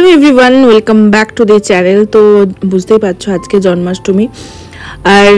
Hello everyone welcome back to the channel. तो বুঝতেই পারছো আজকে জন্মাষ্টমী আর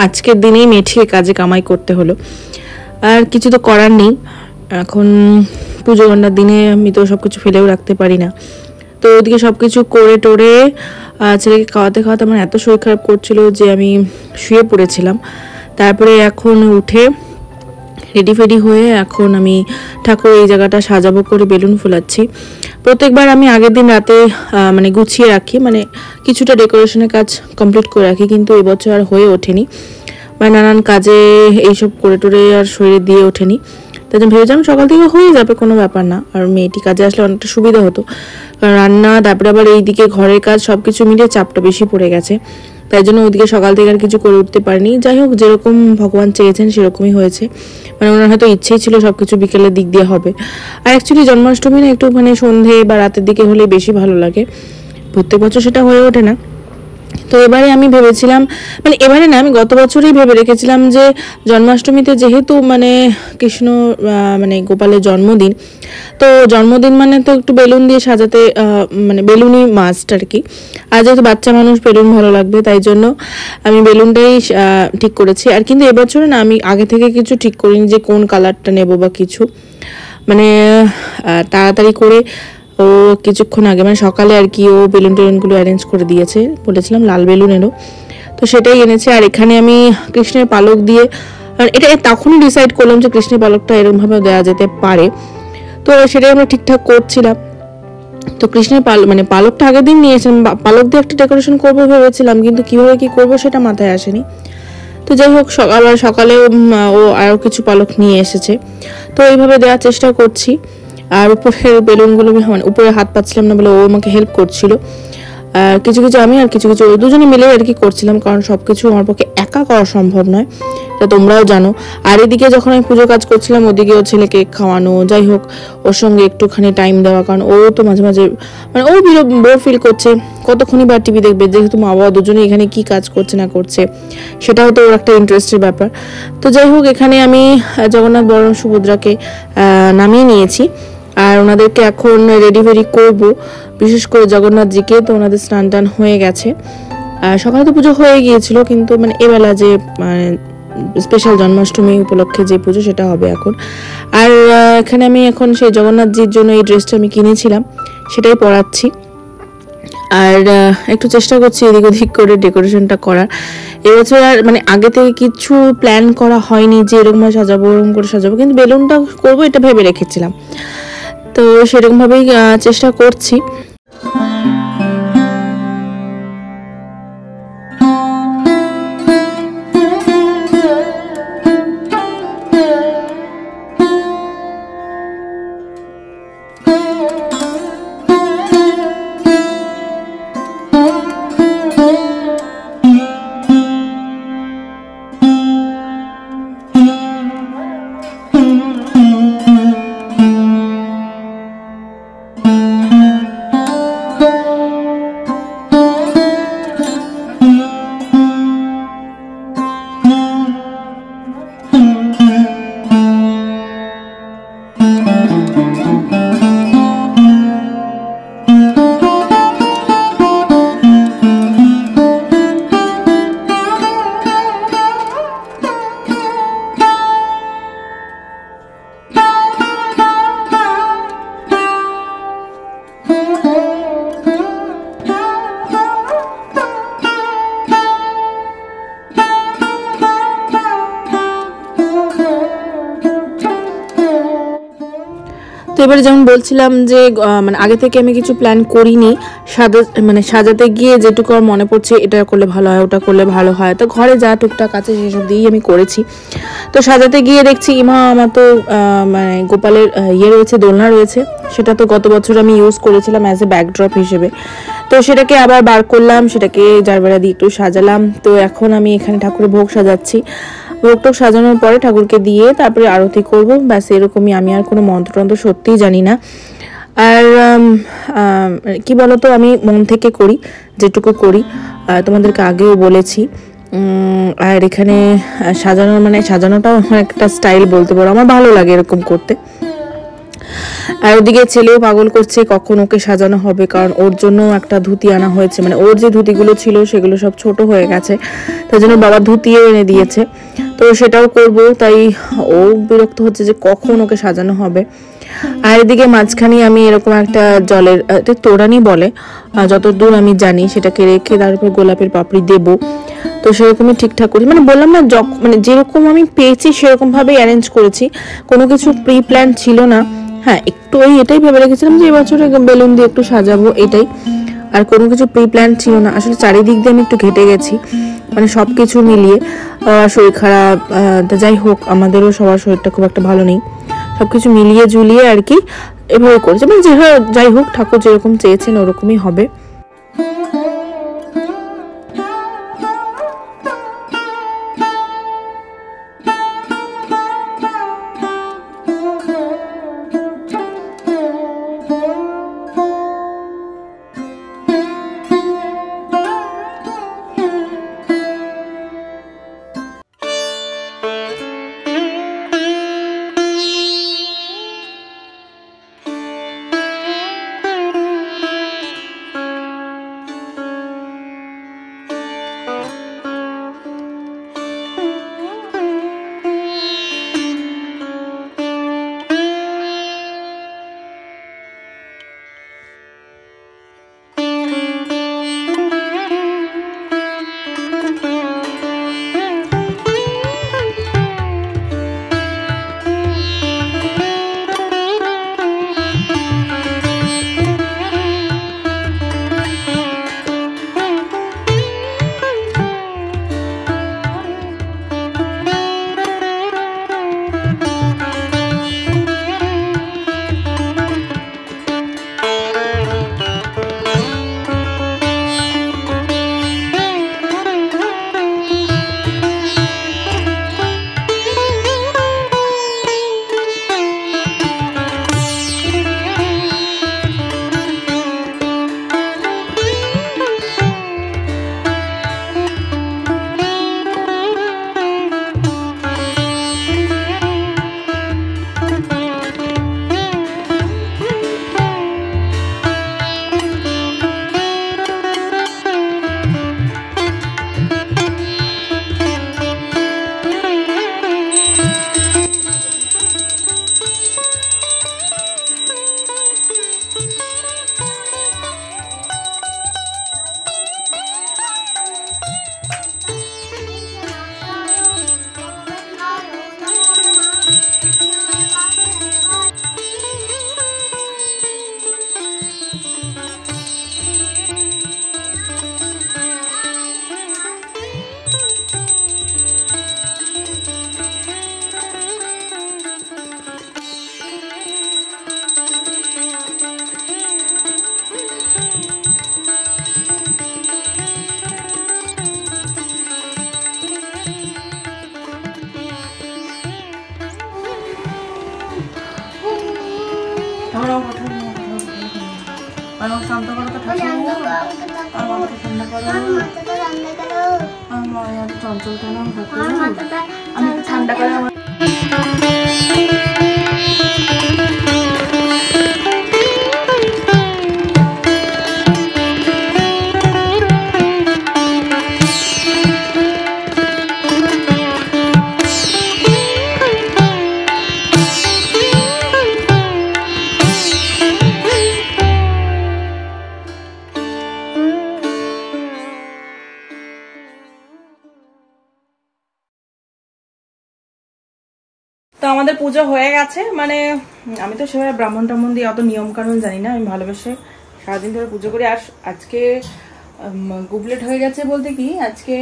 আজকের দিনেই মেয়েটিকে কাজে কামাই করতে হলো, আর কিছু তো করার নেই। এখন পুজো গন্ডার দিনে আমি তো সব কিছু ফেলেও রাখতে পারি না। তো ওদিকে সব কিছু করে টোরে ছেলেকে খাওয়াতে খাওয়াতে আমার এত শরীর খারাপ করছিল যে আমি শুয়ে পড়েছিলাম। তারপরে এখন উঠে রেডি ফেডি হয়ে এখন আমি ঠাকুর এই জায়গাটা সাজাবো করে বেলুন ফুলাচ্ছি। প্রত্যেকবার আমি আগের দিন রাতে মানে গুছিয়ে রাখি, মানে কিছুটা ডেকোরেশনের কাজ কমপ্লিট করে রাখি, কিন্তু এবছর আর হয়ে ওঠেনি, বা নানান কাজে এইসব করে টোরে আর শরীরে দিয়ে ওঠেনি। তাই জন্য ভেবেছিলাম সকাল থেকে হয়ে যাবে, কোনো ব্যাপার না। আর মেয়েটি কাজে আসলে অনেকটা সুবিধা হতো, কারণ রান্না তারপরে আবার এইদিকে ঘরের কাজ সব কিছু মিলিয়ে চাপটা বেশি পড়ে গেছে। তাই জন্য ওইদিকে সকাল থেকে আর কিছু করে উঠতে পারিনি। যাই হোক, যেরকম ভগবান চেয়েছেন সেরকমই হয়েছে। মানে ওনার হয়তো ইচ্ছেই ছিল সব কিছু বিকেলের দিক দিয়ে হবে। আর অ্যাকচুয়ালি জন্মাষ্টমী না একটু মানে সন্ধে বা রাতের দিকে হলে বেশি ভালো লাগে, প্রত্যেক বছর সেটা হয়ে ওঠে না। তো এবারে আমি ভেবেছিলাম, মানে এবারে না, আমি গত বছরই ভেবে রেখেছিলাম যে জন্মাষ্টমীতে যেহেতু মানে কৃষ্ণ মানে গোপালের জন্মদিন, তো জন্মদিন মানে তো একটু বেলুন দিয়ে সাজাতে, মানে বেলুনই মাস্ট আর কি। আর যেহেতু বাচ্চা মানুষ বেলুন ভালো লাগবে, তাই জন্য আমি বেলুনটাই ঠিক করেছি। আর কিন্তু এবছরে না আমি আগে থেকে কিছু ঠিক করিনি যে কোন কালারটা নেব বা কিছু, মানে তাড়াতাড়ি করে ও কিছুক্ষণ আগে মানে সকালে আর কি ও বেলুন টেলুনগুলো অ্যারেঞ্জ করে দিয়েছে। বলেছিলাম লাল বেলুন এলো, তো সেটাই এনেছে। আর এখানে আমি কৃষ্ণের পালক দিয়ে, আর এটা তখনই ডিসাইড করলাম যে কৃষ্ণের পালকটা এরকমভাবে দেওয়া যেতে পারে, তো সেটাই আমরা ঠিকঠাক করছিলাম। তো কৃষ্ণের মানে পালকটা আগের দিন নিয়েছিলাম, পালক দিয়ে একটা ডেকোরেশন করবো ভেবেছিলাম, কিন্তু কীভাবে কী করবো সেটা মাথায় আসেনি। তো যাই হোক, সকালে ও আরও কিছু পালক নিয়ে এসেছে, তো এইভাবে দেওয়ার চেষ্টা করছি। আর উপরের বেলুনগুলো মানে উপরে হাত পাচ্ছিলাম না বলে ও আমাকে হেল্প করছিল, কিছু কিছু আমি আর কিছু কিছু ওই দুজনে মিলে আর কি করছিলাম, কারণ সব কিছু আমার পক্ষে একা করা সম্ভব নয়, তা তোমরাও জানো। আর এদিকে যখন আমি পুজো কাজ করছিলাম ওদিকে ও ছেলেকে খাওয়ানো, যাই হোক ওর সঙ্গে একটুখানি টাইম দেওয়া, কারণ ও তো মাঝে মাঝে মানে ও বোর ফিল করছে, কতক্ষণই বা টিভি দেখবে, যেহেতু মা বাবা দুজনে এখানে কি কাজ করছে না করছে সেটাও তো ওর একটা ইন্টারেস্টের ব্যাপার। তো যাই হোক, এখানে আমি জগন্নাথ বলরাম সুভদ্রাকে নামিয়ে নিয়েছি, আর ওনাদেরকে এখন রেডি ফেডি করবো, বিশেষ করে জগন্নাথজিকে। তো ওনাদের স্নান টান হয়ে গেছে, সকালে তো পুজো হয়ে গিয়েছিল, কিন্তু মানে এবেলা যে মানে স্পেশাল জন্মাষ্টমী উপলক্ষে যে পুজো সেটা হবে এখন। আর এখানে আমি এখন সেই জগন্নাথজির জন্য এই ড্রেসটা আমি কিনেছিলাম, সেটাই পরাচ্ছি। আর একটু চেষ্টা করছি এদিক ওদিক করে ডেকোরেশনটা করার। এবছর আর মানে আগে থেকে কিছু প্ল্যান করা হয়নি যে এরকম সাজাবো এরকম করে সাজাবো, কিন্তু বেলুনটা করবো এটা ভেবে রেখেছিলাম, তো সেরকমভাবেই চেষ্টা করছি। তো এবারে যেমন বলছিলাম যে মানে আগে থেকে আমি কিছু প্ল্যান করিনি, মানে সাজাতে গিয়ে যেটুকু আমার মনে পড়ছে এটা করলে ভালো হয় ওটা করলে ভালো হয়, তো ঘরে যা টুকটাক আছে সেসব দিয়েই আমি করেছি। তো সাজাতে গিয়ে দেখছি আমার তো মানে গোপালের রয়েছে, দোলনা রয়েছে, সেটা তো গত বছর আমি ইউজ করেছিলাম অ্যাজ এ ব্যাকড্রপ হিসেবে, তো সেটাকে আবার বার করলাম, সেটাকে জারবেরা দিয়ে একটু সাজালাম। তো এখন আমি এখানে ঠাকুরের ভোগ সাজাচ্ছি, ভোগটোক সাজানোর পরে ঠাকুরকে দিয়ে তারপরে আরতি করব, ব্যাস এরকমই। আমি আর কোনো মন্ত্রতন্ত্র সত্যিই জানি না, আর কি বলতো আমি মন থেকে করি যেটুকু করি, তোমাদেরকে আগেও বলেছি। আর এখানে সাজানোটাও আমার একটা স্টাইল বলতে পারো, আমার ভালো লাগে এরকম করতে। আর ওদিকে ছেলেও পাগল করছে কখন ওকে সাজানো হবে, কারণ ওর জন্য একটা ধুতি আনা হয়েছে, মানে ওর যে ধুতিগুলো ছিল সেগুলো সব ছোট হয়ে গেছে, তাই জন্য বাবা ধুতিও এনে দিয়েছে। তো সেটাও করব, তাই ও বিরক্ত হচ্ছে যে কখন ওকে সাজানো হবে। আর এদিকে মাঝখানে আমি এরকম একটা জলের তোড়ানি বলে যতদূর আমি জানি সেটাকে রেখে তারপর গোলাপের পাপড়ি দেব। তো সেরকমই ঠিকঠাক করেছি, মানে বললাম না মানে যেরকম আমি পেয়েছি সেরকম ভাবেই অ্যারেঞ্জ করেছি, কোনো কিছু প্রি প্ল্যান ছিল না। হ্যাঁ একটু এটাই ভেবে রেখেছিলাম যে এবছরে বেলুন দিয়ে একটু সাজাবো, এটাই, আর কোনো কিছু প্রি প্ল্যান ছিল না। আসলে চারিদিক দিয়ে আমি একটু ঘেটে গেছি, মানে সব কিছু মিলিয়ে শরীর খারাপ, যাই হোক আমাদেরও সবার শরীরটা খুব একটা ভালো নেই, সবকিছু মিলিয়ে ঝুলিয়ে আর কি এভাবে করেছে, মানে যাই হোক ঠাকুর যেরকম চেয়েছেন ওরকমই হবে। শান্ত করো তো ঠাকুর, আর মাথাটা ঠান্ডা করো, আমার এত চঞ্চল কেন আমি ঠান্ডা করে আমার তো আমাদের পুজো হয়ে গেছে, মানে আমি তো সেভাবে ব্রাহ্মণ টাহ্মণ দিয়ে অত নিয়ম কানুন জানি না, আমি ভালোবেসে সারাদিন ধরে পুজো করি। আর আজকে গুবলেট হয়ে গেছে বলতে কি, আজকে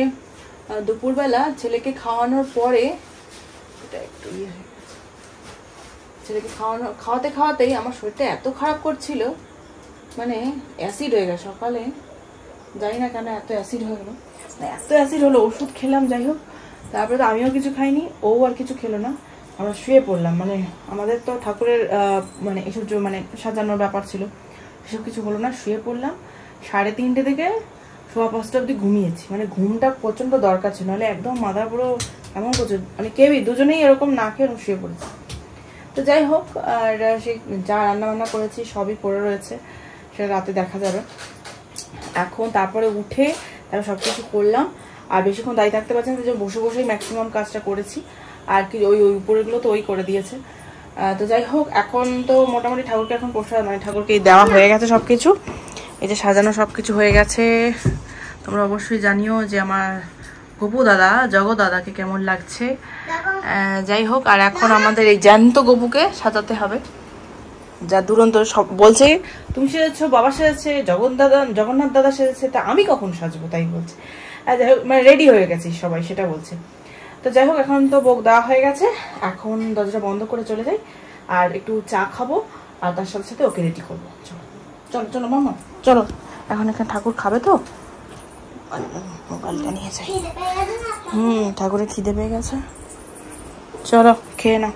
দুপুরবেলা ছেলেকে খাওয়ানোর পরে এটা একটু ছেলেকে খাওয়াতে খাওয়াতেই আমার শরীরটা এত খারাপ করছিল, মানে অ্যাসিড হয়ে গেল সকালে, জানি না কেন এত অ্যাসিড হয়ে গেলো, এত অ্যাসিড হলো, ওষুধ খেলাম যাই হোক, তারপরে তো আমিও কিছু খাইনি, ও আর কিছু খেলো না, আমরা শুয়ে পড়লাম। মানে আমাদের তো ঠাকুরের মানে এসব মানে সাজানোর ব্যাপার ছিল, সেসব কিছু হলো না, শুয়ে পড়লাম। 3:30 থেকে 5:15 অবধি ঘুমিয়েছি, মানে ঘুমটা প্রচন্ড দরকার ছিল, নাহলে একদম মাথা পুরো এমন করছে, মানে কেউই দুজনেই এরকম না খেয়ে শুয়ে পড়েছি। তো যাই হোক, আর সে যা রান্নাবান্না করেছি সবই পড়ে রয়েছে, সেটা রাতে দেখা যাবে। এখন তারপরে উঠে তারপর সব কিছু করলাম, আর বেশিক্ষণ দাঁড়িয়ে থাকতে পারছি না, যে বসে বসেই ম্যাক্সিমাম কাজটা করেছি। আর কি ওই উপরেগুলো তো ওই করে দিয়েছে। তো যাই হোক, এখন তো মোটামুটি ঠাকুরকে এখন প্রসাদ মানে ঠাকুরকে দেওয়া হয়ে গেছে সব কিছু। এই যে সাজানো সব কিছু হয়ে গেছে। তোমরা অবশ্যই জানিও যে আমার গপু দাদা জগৎ দাদাকে কেমন লাগছে। যাই হোক, আর এখন আমাদের এই জ্যান্ত গপুকে সাজাতে হবে। যা দুরন্ত সব বলছে তুমি সেজেছো, বাবা সেজেছে, জগন্নাথ দাদা সেজেছে, তা আমি কখন সাজবো, তাই বলছে। যাই হোক, মানে রেডি হয়ে গেছি সবাই, সেটা বলছে। তো যাই হোক, এখন তো ভোগ দেওয়া হয়ে গেছে, এখন দরজাটা বন্ধ করে চলে যাই, আর একটু চা খাবো, আর তার সাথে সাথে ওকে রেডি করবো। চলো চলো চলো মামা, চলো। এখন এখানে ঠাকুর খাবে তো, মোবাইলটা নিয়ে যাই। ঠাকুরের খিদে পেয়ে গেছে, চলো খেয়ে নাও।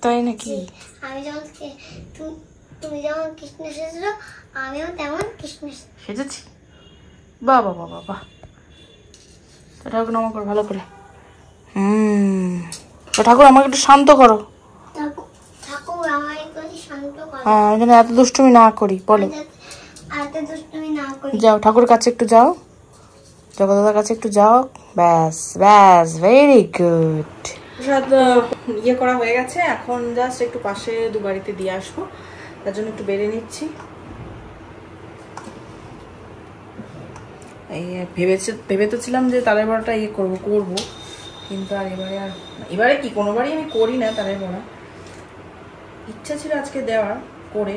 তাই নাকি? আমি যেমন তুমি যেমন কৃষ্ণ সেজেছো, আমিও তেমন কৃষ্ণ সেজেছি। বাহ বাহ বাহ বাহ, ঠাকুর নাম করো ভালো করে। ঠাকুর আমাকে একটু শান্ত করো। ঠাকুর আমাকে একটু শান্ত করো। হ্যাঁ, এখানে এত দুষ্টুমি না করি, বলো। এত দুষ্টুমি না করি। যাও ঠাকুরের কাছে একটু যাও, জগদাদার কাছে একটু যাও, ব্যাস ব্যাস, ভেরি গুড। প্রসাদ ইয়ে করা হয়ে গেছে, এখন জাস্ট একটু পাশে দু বাড়িতে দিয়ে আসবো, তার জন্য একটু বেড়ে নিচ্ছি। এই ভেবে তো ছিলাম যে তালের বড়াটা ইয়ে করবো, কিন্তু আর এবারে কি কোনোবারই আমি করি না তালের বড়া। ইচ্ছা ছিল আজকে দেওয়ার করে,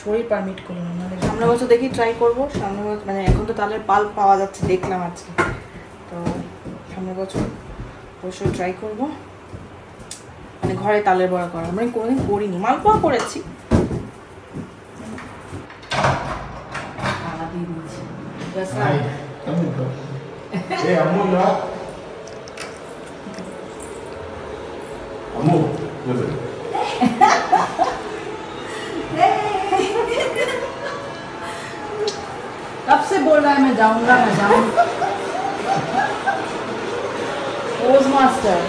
শরীর পারমিট করলো না। মানে সামনে বছর দেখি ট্রাই করবো, সামনে বছর মানে এখন তো তালের পাল্প পাওয়া যাচ্ছে দেখলাম আজকে, তো সামনে বছর অবশ্যই ট্রাই করবো, মানে ঘরে তালের বড়া করা। মানে কোনোদিন করিনি, মালপোয়া করেছি। कब से बोल रहा है मैं जाऊंगा, मैं जाऊंगा। पोज मास्टर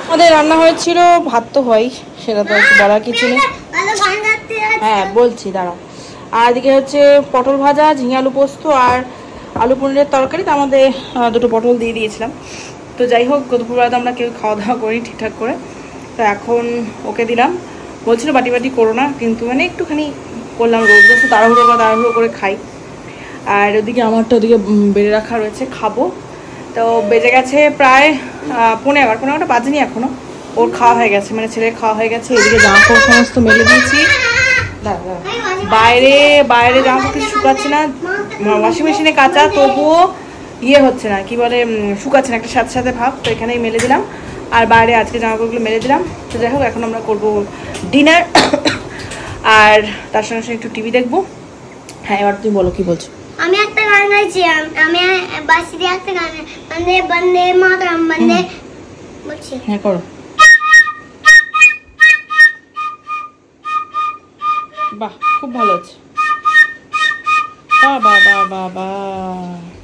আমাদের রান্না হয়েছিল, ভাত তো হয়, সেটা তো বলার কিছু নেই। হ্যাঁ বলছি, দাঁড়াও। আর এদিকে হচ্ছে পটল ভাজা, ঝিঙে আলু পোস্ত আর আলু পনিরের তরকারি। তো আমাদের দুটো পটল দিয়ে দিয়েছিলাম। তো যাই হোক, দুপুরবেলা তো আমরা কেউ খাওয়া দাওয়া করি ঠিকঠাক করে, তো এখন ওকে দিলাম। বলছিল বাটি বাটি করো না, কিন্তু মানে একটুখানি করলাম, রোজ রোজ তাড়াহুড়ো করে খাই। আর ওদিকে আমারটা ওদিকে বেড়ে রাখা রয়েছে, খাবো। তো বেজে গেছে প্রায় 11:15 বাজেনি এখনও, ওর খাওয়া হয়ে গেছে, মানে ছেলের খাওয়া হয়ে গেছে। এদিকে জামা কাপড় সমস্ত মেলে দিয়েছি। বাইরে বাইরে জামা কাপড় কিছু শুকাচ্ছে না, ওয়াশিং মেশিনে কাঁচা, তবুও ইয়ে হচ্ছে না, কি বলে, শুকাচ্ছে না, একটা সাথে সাথে ভাব। তো এখানেই মেলে দিলাম, আর বাইরে আজকে জামা কাপড়গুলো মেলে দিলাম। তো যাই হোক, এখন আমরা করবো ডিনার, আর তার সঙ্গে সঙ্গে একটু টিভি দেখবো। হ্যাঁ, এবার তুমি বলো কি বলছো। আমি একটা গান গাইছি, আমি বাসি দিয়ে একটা গান, বন্দে বন্দে মাতরম বন্দে বলছি। হ্যাঁ করো। বাহ, খুব ভালো আছে। বাহ বাহ বাহ বাহ বাহ।